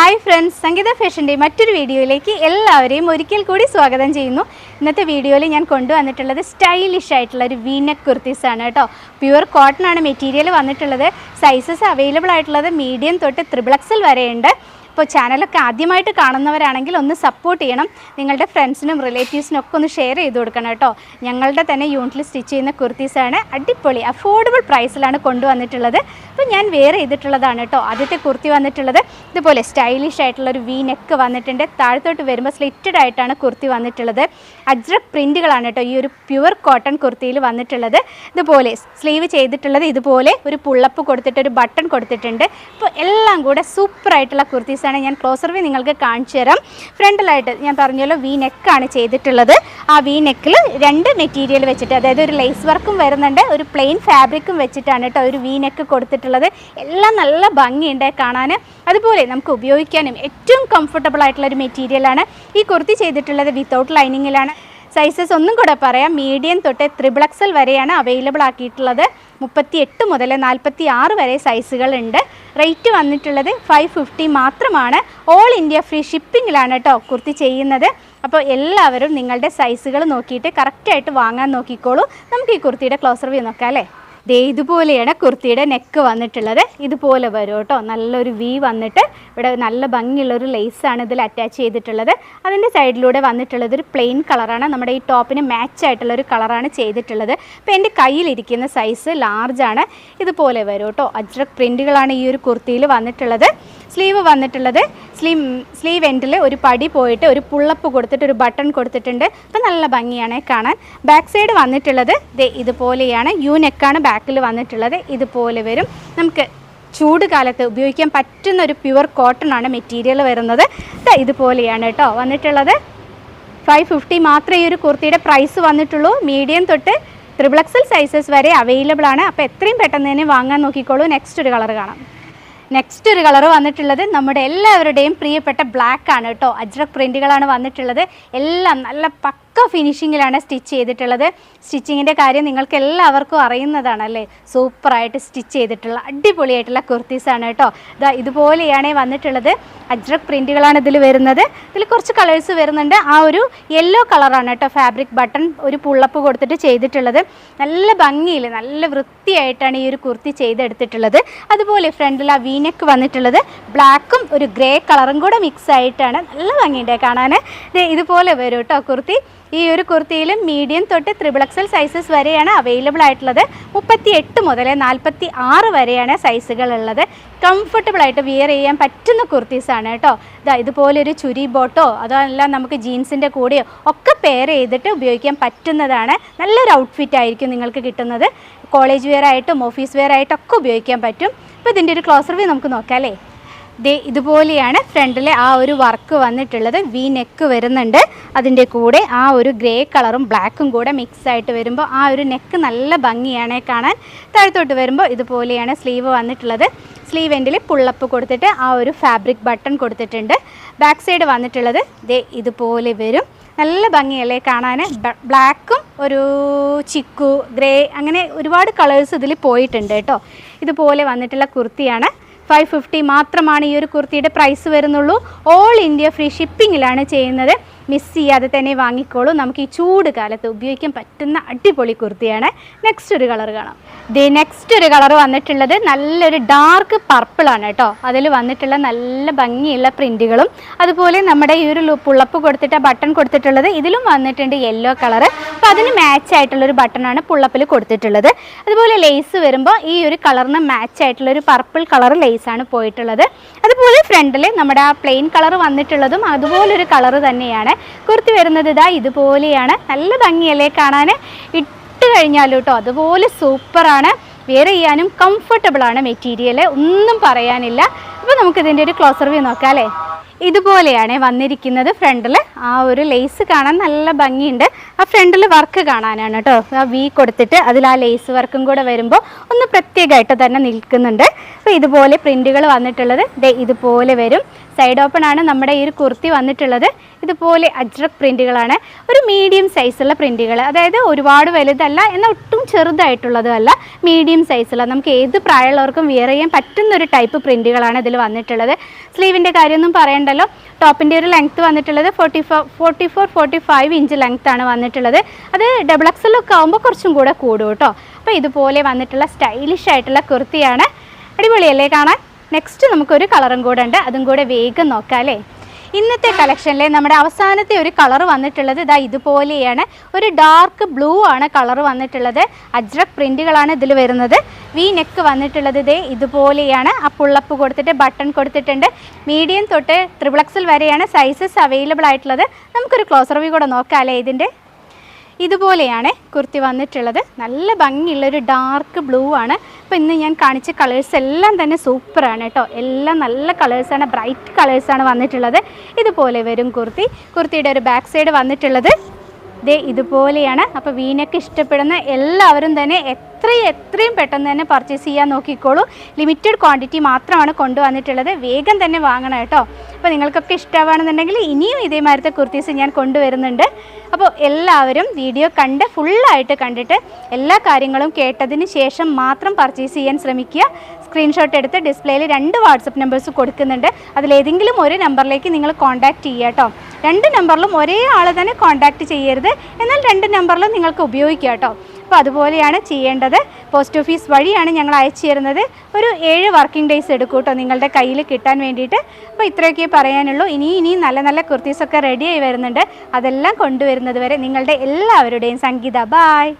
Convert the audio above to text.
Hi friends, സംഗീത ഫാഷൻ്റെ മറ്റൊരു വീഡിയോയിലേക്ക് എല്ലാവരെയും ഒരിക്കൽ കൂടി സ്വാഗതം ചെയ്യുന്നു. ഇന്നത്തെ വീഡിയോയിൽ ഞാൻ കൊണ്ടുവന്നിട്ടുള്ളത് സ്റ്റൈലിഷ് ആയിട്ടുള്ള ഒരു വീനെക്ക് കുർത്തീസാണ് കേട്ടോ. പ്യുവർ കോട്ടൺ ആണ് മെറ്റീരിയൽ വന്നിട്ടുള്ളത്. സൈസസ് അവൈലബിൾ ആയിട്ടുള്ളത് മീഡിയം തൊട്ട് XXL വരെയുണ്ട്. അപ്പോൾ ചാനലൊക്കെ ആദ്യമായിട്ട് കാണുന്നവരാണെങ്കിൽ ഒന്ന് സപ്പോർട്ട് ചെയ്യണം. നിങ്ങളുടെ ഫ്രണ്ട്സിനും റിലേറ്റീവ്സിനും ഒക്കെ ഒന്ന് ഷെയർ ചെയ്ത് കൊടുക്കണം കേട്ടോ. ഞങ്ങളുടെ തന്നെ യൂണിറ്റിൽ സ്റ്റിച്ച് ചെയ്യുന്ന കുർത്തീസാണ്. അടിപൊളി അഫോർഡബിൾ പ്രൈസിലാണ് കൊണ്ടുവന്നിട്ടുള്ളത്. അപ്പോൾ ഞാൻ വെയർ ചെയ്തിട്ടുള്ളതാണ് കേട്ടോ. ആദ്യത്തെ കുർത്തി വന്നിട്ടുള്ളത് ഇതുപോലെ സ്റ്റൈലിഷ് ആയിട്ടുള്ളൊരു വി നെക്ക് വന്നിട്ടുണ്ട്. താഴത്തോട്ട് വരുമ്പോൾ സ്ലിറ്റഡ് ആയിട്ടാണ് കുർത്തി വന്നിട്ടുള്ളത്. അജ്രക് പ്രിൻറ്റുകളാണ് കേട്ടോ ഈ ഒരു പ്യുവർ കോട്ടൺ കുർത്തിയിൽ വന്നിട്ടുള്ളത്. ഇതുപോലെ സ്ലീവ് ചെയ്തിട്ടുള്ളത് ഇതുപോലെ ഒരു പുള്ളപ്പ് കൊടുത്തിട്ട് ഒരു ബട്ടൺ കൊടുത്തിട്ടുണ്ട്. അപ്പോൾ എല്ലാം കൂടെ സൂപ്പറായിട്ടുള്ള കുർത്തീസ് ഞാൻ ക്ലോസർ വ്യൂ നിങ്ങൾക്ക് കാണിച്ചു തരാം. ഫ്രണ്ടിലായിട്ട് ഞാൻ പറഞ്ഞല്ലോ വി നെക്കാണ് ചെയ്തിട്ടുള്ളത്. ആ വി നെക്കിൽ രണ്ട് മെറ്റീരിയൽ വെച്ചിട്ട്, അതായത് ഒരു ലേസ് വർക്കും വരുന്നുണ്ട്, ഒരു പ്ലെയിൻ ഫാബ്രിക്കും വെച്ചിട്ടാണ് കേട്ടോ ഒരു വി നെക്ക് കൊടുത്തിട്ടുള്ളത്. എല്ലാം നല്ല ഭംഗിയുണ്ട് കാണാൻ. അതുപോലെ നമുക്ക് ഉപയോഗിക്കാനും ഏറ്റവും കംഫർട്ടബിൾ ആയിട്ടുള്ള ഒരു മെറ്റീരിയലാണ്. ഈ കുർത്തി ചെയ്തിട്ടുള്ളത് വിത്തൗട്ട് ലൈനിങ്ങിലാണ്. സൈസസ് ഒന്നും കൂടെ പറയാം, മീഡിയം തൊട്ട് XXL വരെയാണ് അവൈലബിൾ ആക്കിയിട്ടുള്ളത്. 38 മുതൽ 46 വരെ സൈസുകളുണ്ട്. റേറ്റ് വന്നിട്ടുള്ളത് 550 മാത്രമാണ്. ഓൾ ഇന്ത്യ ഫ്രീ ഷിപ്പിങ്ങിലാണ് കേട്ടോ കുർത്തി ചെയ്യുന്നത്. അപ്പോൾ എല്ലാവരും നിങ്ങളുടെ സൈസുകൾ നോക്കിയിട്ട് കറക്റ്റായിട്ട് വാങ്ങാൻ നോക്കിക്കോളൂ. നമുക്ക് ഈ കുർത്തിയുടെ ക്ലോസർ വ്യൂ നോക്കാം അല്ലേ. ദേ ഇതുപോലെയാണ് കുർത്തിയുടെ നെക്ക് വന്നിട്ടുള്ളത്. ഇതുപോലെ വരും കേട്ടോ. നല്ലൊരു വി വന്നിട്ട് ഇവിടെ നല്ല ഭംഗിയുള്ളൊരു ലേസാണ് ഇതിൽ അറ്റാച്ച് ചെയ്തിട്ടുള്ളത്. അതിൻ്റെ സൈഡിലൂടെ വന്നിട്ടുള്ളത് ഒരു പ്ലെയിൻ കളറാണ്. നമ്മുടെ ഈ ടോപ്പിന് മാച്ച് ആയിട്ടുള്ളൊരു കളറാണ് ചെയ്തിട്ടുള്ളത്. അപ്പോൾ എൻ്റെ കയ്യിലിരിക്കുന്ന സൈസ് ലാർജാണ്. ഇതുപോലെ വരും കേട്ടോ. അജ്രക് പ്രിൻറ്റുകളാണ് ഈ ഒരു കുർത്തിയിൽ വന്നിട്ടുള്ളത്. സ്ലീവ് വന്നിട്ടുള്ളത് സ്ലീവ് എൻഡിൽ ഒരു പടി പോയിട്ട് ഒരു പുള്ളപ്പ് കൊടുത്തിട്ട് ഒരു ബട്ടൺ കൊടുത്തിട്ടുണ്ട്. അപ്പോൾ നല്ല ഭംഗിയാണ് കാണാൻ. ബാക്ക് സൈഡ് വന്നിട്ടുള്ളത് ഇതുപോലെയാണ്. യു നെക്കാണ് ബാക്കിൽ വന്നിട്ടുള്ളത്. ഇതുപോലെ വരും. നമുക്ക് ചൂട് കാലത്ത് ഉപയോഗിക്കാൻ പറ്റുന്ന ഒരു പ്യുവർ കോട്ടൺ ആണ് മെറ്റീരിയൽ വരുന്നത്. ഇതുപോലെയാണ് കേട്ടോ വന്നിട്ടുള്ളത്. 550 മാത്രമേ ഈ ഒരു കുർത്തിയുടെ പ്രൈസ് വന്നിട്ടുള്ളൂ. മീഡിയം തൊട്ട് XXL സൈസസ് വരെ അവൈലബിൾ ആണ്. അപ്പോൾ എത്രയും പെട്ടെന്ന് തന്നെ വാങ്ങാൻ നോക്കിക്കോളൂ. നെക്സ്റ്റ് ഒരു കളർ കാണാം. നെക്സ്റ്റ് ഒരു കളർ വന്നിട്ടുള്ളത് നമ്മുടെ എല്ലാവരുടെയും പ്രിയപ്പെട്ട ബ്ലാക്ക് ആണ് കേട്ടോ. അജ്രക് പ്രിൻറ്റുകളാണ് വന്നിട്ടുള്ളത്. എല്ലാം നല്ല പക്ക ഫിനിഷിങ്ങിലാണ് സ്റ്റിച്ച് ചെയ്തിട്ടുള്ളത്. സ്റ്റിച്ചിങ്ങിൻ്റെ കാര്യം നിങ്ങൾക്ക് എല്ലാവർക്കും അറിയുന്നതാണല്ലേ. സൂപ്പറായിട്ട് സ്റ്റിച്ച് ചെയ്തിട്ടുള്ള അടിപൊളിയായിട്ടുള്ള കുർത്തീസാണ് കേട്ടോ. ഇതുപോലെയാണ് വന്നിട്ടുള്ളത്. അജ്രക് പ്രിൻറ്റുകളാണ് ഇതിൽ വരുന്നത്. ഇതിൽ കുറച്ച് കളേഴ്സ് വരുന്നുണ്ട്. ആ ഒരു യെല്ലോ കളറാണ് കേട്ടോ ഫാബ്രിക് ബട്ടൺ ഒരു പുള്ളപ്പ് കൊടുത്തിട്ട് ചെയ്തിട്ടുള്ളത്. നല്ല ഭംഗിയിൽ നല്ല വൃത്തിയായിട്ടാണ് ഈ ഒരു കുർത്തി ചെയ്തെടുത്തിട്ടുള്ളത്. അതുപോലെ ഫ്രണ്ടിൽ ആ വീനെക്ക് വന്നിട്ടുള്ളത് ബ്ലാക്കും ഒരു ഗ്രേ കളറും കൂടെ മിക്സ് ആയിട്ടാണ്. നല്ല ഭംഗിയുണ്ട് കാണാൻ. ഇതുപോലെ വരും കേട്ടോ കുർത്തി. ഈ ഒരു കുർത്തിയിൽ മീഡിയം തൊട്ട് XXL സൈസസ് വരെയാണ് അവൈലബിൾ ആയിട്ടുള്ളത്. 38 മുതൽ 46 വരെയാണ് സൈസുകൾ ഉള്ളത്. കംഫർട്ടബിളായിട്ട് വിയർ ചെയ്യാൻ പറ്റുന്ന കുർത്തീസാണ് കേട്ടോ. ഇതുപോലെ ഒരു ചുരി ബോട്ടോ അതെല്ലാം നമുക്ക് ജീൻസിൻ്റെ കൂടെയോ ഒക്കെ പെയർ ചെയ്തിട്ട് ഉപയോഗിക്കാൻ പറ്റുന്നതാണ്. നല്ലൊരു ഔട്ട്ഫിറ്റ് ആയിരിക്കും നിങ്ങൾക്ക് കിട്ടുന്നത്. കോളേജ് വെയർ ആയിട്ടും ഓഫീസ് വെയർ ആയിട്ടൊക്കെ ഉപയോഗിക്കാൻ പറ്റും. അപ്പോൾ ഇതിൻ്റെ ഒരു ക്ലോസർ വ്യൂ നമുക്ക് നോക്കാം അല്ലേ. ഇതുപോലെയാണ് ഫ്രണ്ടിലെ ആ ഒരു വർക്ക് വന്നിട്ടുള്ളത്. വി നെക്ക് വരുന്നുണ്ട്. അതിൻ്റെ കൂടെ ആ ഒരു ഗ്രേ കളറും ബ്ലാക്കും കൂടെ മിക്സ് ആയിട്ട് വരുമ്പോൾ ആ ഒരു നെക്ക് നല്ല ഭംഗിയാണ് കാണാൻ. താഴത്തോട്ട് വരുമ്പോൾ ഇതുപോലെയാണ് സ്ലീവ് വന്നിട്ടുള്ളത്. സ്ലീവ് എൻഡിൽ പുള്ളപ്പ് കൊടുത്തിട്ട് ആ ഒരു ഫാബ്രിക് ബട്ടൺ കൊടുത്തിട്ടുണ്ട്. ബാക്ക് സൈഡ് വന്നിട്ടുള്ളത് ഇതുപോലെ വരും. നല്ല ഭംഗിയല്ലേ കാണാൻ. ബ്ലാക്കും ഒരു ചിക്കു ഗ്രേ അങ്ങനെ ഒരുപാട് കളേഴ്സ് ഇതിൽ പോയിട്ടുണ്ട് കേട്ടോ. ഇതുപോലെ വന്നിട്ടുള്ള കുർത്തിയാണ്. 550 മാത്രമാണ് ഈ ഒരു കുർത്തിയുടെ പ്രൈസ് വരുന്നുള്ളൂ. ഓൾ ഇന്ത്യ ഫ്രീ ഷിപ്പിങ്ങിലാണ് ചെയ്യുന്നത്. മിസ് ചെയ്യാതെ തന്നെ വാങ്ങിക്കോളൂ. നമുക്ക് ഈ ചൂട് കാലത്ത് ഉപയോഗിക്കാൻ പറ്റുന്ന അടിപൊളി കുർത്തിയാണ്. നെക്സ്റ്റ് ഒരു കളർ കാണാം. നെക്സ്റ്റ് ഒരു കളർ വന്നിട്ടുള്ളത് നല്ലൊരു ഡാർക്ക് പർപ്പിളാണ് കേട്ടോ. അതിൽ വന്നിട്ടുള്ള നല്ല ഭംഗിയുള്ള പ്രിൻറ്റുകളും അതുപോലെ നമ്മുടെ ഈ ഒരു പുള്ളപ്പ് കൊടുത്തിട്ട് ബട്ടൺ കൊടുത്തിട്ടുള്ളത് ഇതിലും വന്നിട്ടുണ്ട് യെല്ലോ കളർ. അപ്പോൾ അതിന് മാച്ച് ആയിട്ടുള്ളൊരു ബട്ടണാണ് പുള്ളപ്പിൽ കൊടുത്തിട്ടുള്ളത്. അതുപോലെ ലേസ് വരുമ്പോൾ ഈ ഒരു കളറിന് മാച്ച് ആയിട്ടുള്ളൊരു പർപ്പിൾ കളർ ലേസാണ് പോയിട്ടുള്ളത്. അതുപോലെ ഫ്രണ്ടിൽ നമ്മുടെ ആ പ്ലെയിൻ കളർ വന്നിട്ടുള്ളതും അതുപോലൊരു കളർ തന്നെയാണ്. കുർത്തി വരുന്നത് ഇതുപോലെയാണ്. നല്ല ഭംഗിയല്ലേ കാണാൻ. ഇട്ട് കഴിഞ്ഞാലും കേട്ടോ അതുപോലെ സൂപ്പറാണ്. വെയർ ചെയ്യാനും കംഫർട്ടബിളാണ് മെറ്റീരിയൽ. ഒന്നും പറയാനില്ല. അപ്പോൾ നമുക്കിതിൻ്റെ ഒരു ക്ലോസർ വ്യൂ നോക്കാം അല്ലേ. ഇതുപോലെയാണ് വന്നിരിക്കുന്നത്. ഫ്രണ്ടിൽ ആ ഒരു ലേസ് കാണാൻ നല്ല ഭംഗിയുണ്ട്. ആ ഫ്രണ്ടിൽ വർക്ക് കാണാനാണ് കേട്ടോ. ആ വി കൊടുത്തിട്ട് അതിൽ ആ ലേസ് വർക്കും കൂടെ വരുമ്പോൾ ഒന്ന് പ്രത്യേകമായിട്ട് തന്നെ നിൽക്കുന്നുണ്ട്. അപ്പോൾ ഇതുപോലെ പ്രിൻറ്റുകൾ വന്നിട്ടുള്ളത് ഇതുപോലെ വരും. സൈഡ് ഓപ്പൺ ആണ് നമ്മുടെ ഈ ഒരു കുർത്തി വന്നിട്ടുള്ളത്. ഇതുപോലെ അജ്രക് പ്രിൻറ്റുകളാണ്. ഒരു മീഡിയം സൈസുള്ള പ്രിൻറ്റുകൾ, അതായത് ഒരുപാട് വലുതല്ല എന്നാൽ ഒട്ടും ചെറുതായിട്ടുള്ളതും അല്ല, മീഡിയം സൈസുള്ള നമുക്ക് ഏത് പ്രായമുള്ളവർക്കും വിയർ ചെയ്യാൻ പറ്റുന്നൊരു ടൈപ്പ് പ്രിൻറ്റുകളാണ് ഇതിൽ വന്നിട്ടുള്ളത്. സ്ലീവിൻ്റെ കാര്യമൊന്നും പറയണ്ടല്ലോ. ടോപ്പിൻ്റെ ഒരു ലെങ്ത്ത് വന്നിട്ടുള്ളത് 44-45 ഇഞ്ച് ലെങ്ത്താണ് വന്നിട്ടുള്ളത്. അത് ഡബിൾ എക്സലൊക്കെ ആകുമ്പോൾ കുറച്ചും കൂടെ കൂടും കേട്ടോ. അപ്പോൾ ഇതുപോലെ വന്നിട്ടുള്ള സ്റ്റൈലിഷ് ആയിട്ടുള്ള കുർത്തിയാണ്. അടിപൊളിയല്ലേ കാണാൻ? നെക്സ്റ്റ് നമുക്കൊരു കളറും കൂടെ ഉണ്ട്, അതും കൂടെ വേഗം നോക്കാം അല്ലേ. ഇന്നത്തെ കളക്ഷനിലെ നമ്മുടെ അവസാനത്തെ ഒരു കളർ വന്നിട്ടുള്ളത് ഇതാ ഇതുപോലെയാണ്. ഒരു ഡാർക്ക് ബ്ലൂ ആണ് കളർ വന്നിട്ടുള്ളത്. അജ്രക് പ്രിൻറ്റുകളാണ് ഇതിൽ വരുന്നത്. വി നെക്ക് വന്നിട്ടുള്ളത് ഇതേ ഇതുപോലെയാണ്. ആ പുള്ളപ്പ് കൊടുത്തിട്ട് ബട്ടൺ കൊടുത്തിട്ടുണ്ട്. മീഡിയം തൊട്ട് XXL വരെയാണ് സൈസസ് അവൈലബിൾ ആയിട്ടുള്ളത്. നമുക്കൊരു ക്ലോസർ വ്യൂ കൂടെ നോക്കാം അല്ലേ. ഇതിൻ്റെ ഇതുപോലെയാണ് കുർത്തി വന്നിട്ടുള്ളത്. നല്ല ഭംഗിയുള്ളൊരു ഡാർക്ക് ബ്ലൂ ആണ്. അപ്പോൾ ഇന്ന് ഞാൻ കാണിച്ച കളേഴ്സ് എല്ലാം തന്നെ സൂപ്പറാണ് കേട്ടോ. എല്ലാം നല്ല കളേഴ്സാണ്, ബ്രൈറ്റ് കളേഴ്സാണ് വന്നിട്ടുള്ളത്. ഇതുപോലെ വരും കുർത്തിയുടെ ഒരു ബാക്ക് സൈഡ് വന്നിട്ടുള്ളത് ദേ ഇതുപോലെയാണ്. അപ്പോൾ വീനക്ക് ഇഷ്ടപ്പെടുന്ന എല്ലാവരും തന്നെ എത്രയും പെട്ടെന്ന് തന്നെ പർച്ചേസ് ചെയ്യാൻ നോക്കിക്കോളൂ. ലിമിറ്റഡ് ക്വാണ്ടിറ്റി മാത്രമാണ് കൊണ്ടുവന്നിട്ടുള്ളത്. വേഗം തന്നെ വാങ്ങണം കേട്ടോ. അപ്പോൾ നിങ്ങൾക്കൊക്കെ ഇഷ്ടമാണെന്നുണ്ടെങ്കിൽ ഇനിയും ഇതേമാതിരത്തെ കുർത്തീസ് ഞാൻ കൊണ്ടുവരുന്നുണ്ട്. അപ്പോൾ എല്ലാവരും വീഡിയോ കണ്ട് ഫുള്ളായിട്ട് കണ്ടിട്ട് എല്ലാ കാര്യങ്ങളും കേട്ടതിന് ശേഷം മാത്രം പർച്ചേസ് ചെയ്യാൻ ശ്രമിക്കുക. സ്ക്രീൻഷോട്ട് എടുത്ത് ഡിസ്പ്ലേയിൽ 2 വാട്സപ്പ് നമ്പേഴ്സ് കൊടുക്കുന്നുണ്ട്. അതിലേതെങ്കിലും ഒരു നമ്പറിലേക്ക് നിങ്ങൾ കോൺടാക്റ്റ് ചെയ്യുക കേട്ടോ. 2 നമ്പറിലും ഒരേ ആൾ തന്നെ കോൺടാക്റ്റ് ചെയ്യരുത്, എന്നാൽ 2 നമ്പറിലും നിങ്ങൾക്ക് ഉപയോഗിക്കുക കേട്ടോ. അപ്പോൾ അതുപോലെയാണ് ചെയ്യേണ്ടത്. പോസ്റ്റ് ഓഫീസ് വഴിയാണ് ഞങ്ങൾ അയച്ചു തരുന്നത്. ഒരു 7 വർക്കിംഗ് ഡേയ്സ് എടുക്കും കേട്ടോ നിങ്ങളുടെ കയ്യിൽ കിട്ടാൻ വേണ്ടിയിട്ട്. അപ്പോൾ ഇത്രയൊക്കെ പറയാനുള്ളൂ. ഇനിയും നല്ല നല്ല കുർത്തീസൊക്കെ റെഡിയായി വരുന്നുണ്ട്. അതെല്ലാം കൊണ്ടുവരുന്നത് വരെ നിങ്ങളുടെ എല്ലാവരുടെയും സംഗീത. ബായ്.